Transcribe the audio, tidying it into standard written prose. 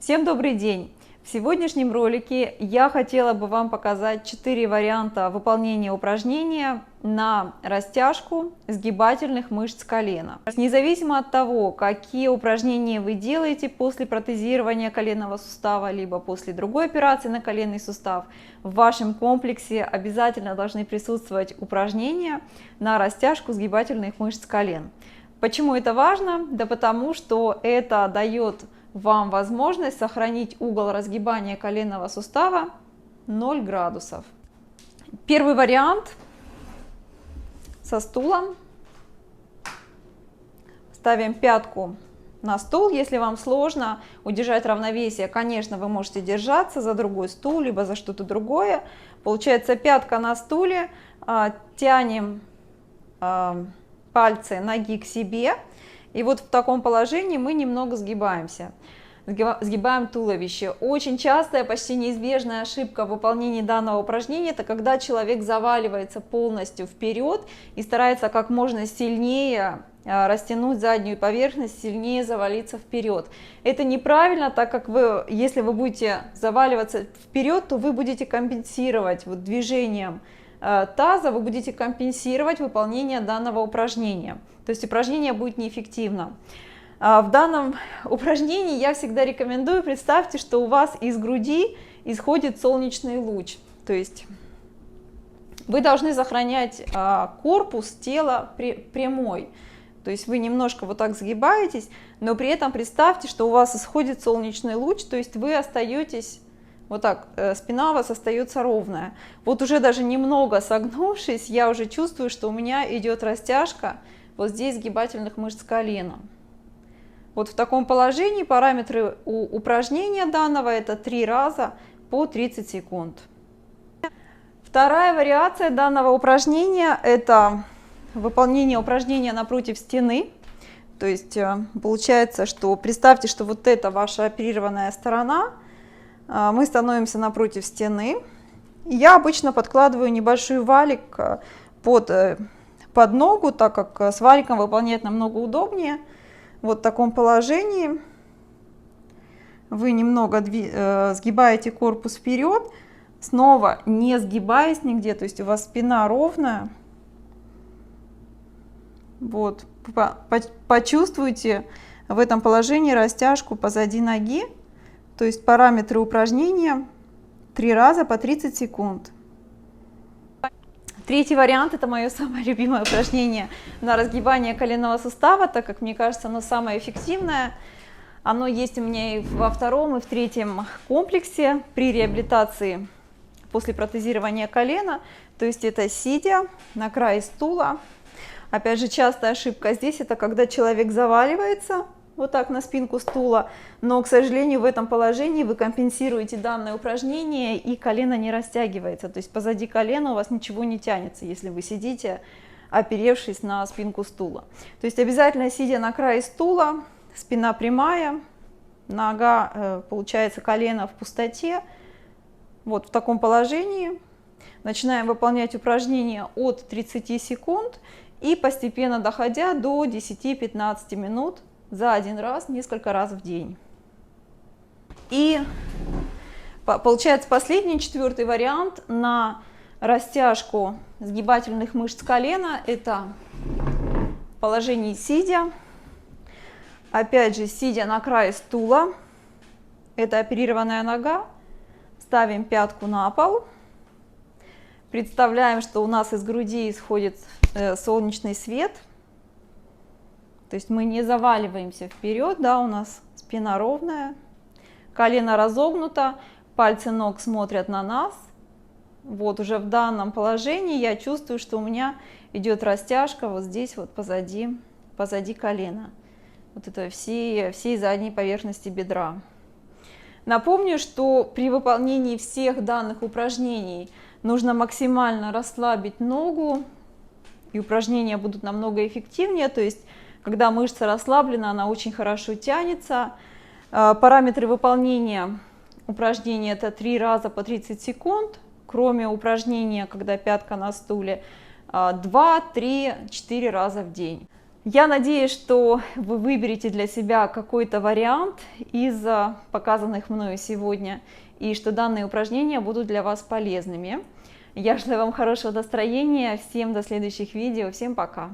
Всем добрый день! В сегодняшнем ролике я хотела бы вам показать 4 варианта выполнения упражнения на растяжку сгибательных мышц колена. Независимо от того, какие упражнения вы делаете после протезирования коленного сустава, либо после другой операции на коленный сустав, в вашем комплексе обязательно должны присутствовать упражнения на растяжку сгибательных мышц колен. Почему это важно? Да потому что это дает вам возможность сохранить угол разгибания коленного сустава 0 градусов. Первый вариант со стулом. Ставим пятку на стул. Если вам сложно удержать равновесие, конечно, вы можете держаться за другой стул, либо за что-то другое. Получается, пятка на стуле, тянем пальцы ноги к себе. И вот в таком положении мы немного сгибаемся, сгибаем туловище. Очень частая, почти неизбежная ошибка в выполнении данного упражнения – это когда человек заваливается полностью вперед и старается как можно сильнее растянуть заднюю поверхность, сильнее завалиться вперед. Это неправильно, так как если вы будете заваливаться вперед, то вы будете компенсировать движением таза, вы будете компенсировать выполнение данного упражнения. То есть упражнение будет неэффективно. В данном упражнении я всегда рекомендую, представьте, что у вас из груди исходит солнечный луч. То есть вы должны сохранять корпус тела прямой. То есть вы немножко вот так сгибаетесь, но при этом представьте, что у вас исходит солнечный луч, то есть вы остаетесь вот так, спина у вас остается ровная. Вот уже даже немного согнувшись, я уже чувствую, что у меня идет растяжка вот здесь сгибательных мышц колена. Вот в таком положении параметры упражнения данного это 3 раза по 30 секунд. Вторая вариация данного упражнения это выполнение упражнения напротив стены. То есть получается, что представьте, что вот это ваша оперированная сторона. Мы становимся напротив стены. Я обычно подкладываю небольшой валик под ногу, так как с валиком выполнять намного удобнее. Вот в таком положении вы немного сгибаете корпус вперед, снова не сгибаясь нигде, то есть у вас спина ровная. Вот. Почувствуйте в этом положении растяжку позади ноги. То есть параметры упражнения 3 раза по 30 секунд. Третий вариант – это мое самое любимое упражнение на разгибание коленного сустава, так как мне кажется, оно самое эффективное. Оно есть у меня и во втором, и в третьем комплексе при реабилитации после протезирования колена. То есть это сидя на крае стула. Опять же, частая ошибка здесь – это когда человек заваливается вот так на спинку стула, но, к сожалению, в этом положении вы компенсируете данное упражнение, и колено не растягивается. То есть позади колена у вас ничего не тянется, если вы сидите, оперевшись на спинку стула. То есть обязательно сидя на крае стула, спина прямая, нога, получается, колено в пустоте. Вот в таком положении начинаем выполнять упражнение от 30 секунд и постепенно доходя до 10-15 минут за один раз, несколько раз в день. И получается последний, 4-й вариант на растяжку сгибательных мышц колена. Это положение сидя. Опять же, сидя на крае стула. Это оперированная нога. Ставим пятку на пол. Представляем, что у нас из груди исходит солнечный свет. То есть мы не заваливаемся вперед, да, у нас спина ровная, колено разогнуто, пальцы ног смотрят на нас. Вот уже в данном положении я чувствую, что у меня идет растяжка вот здесь вот позади колена, вот это всей задней поверхности бедра. Напомню, что при выполнении всех данных упражнений нужно максимально расслабить ногу, и упражнения будут намного эффективнее, то есть когда мышца расслаблена, она очень хорошо тянется. Параметры выполнения упражнения это 3 раза по 30 секунд, кроме упражнения, когда пятка на стуле, 2, 3, 4 раза в день. Я надеюсь, что вы выберете для себя какой-то вариант из показанных мною сегодня, и что данные упражнения будут для вас полезными. Я желаю вам хорошего настроения, всем до следующих видео, всем пока!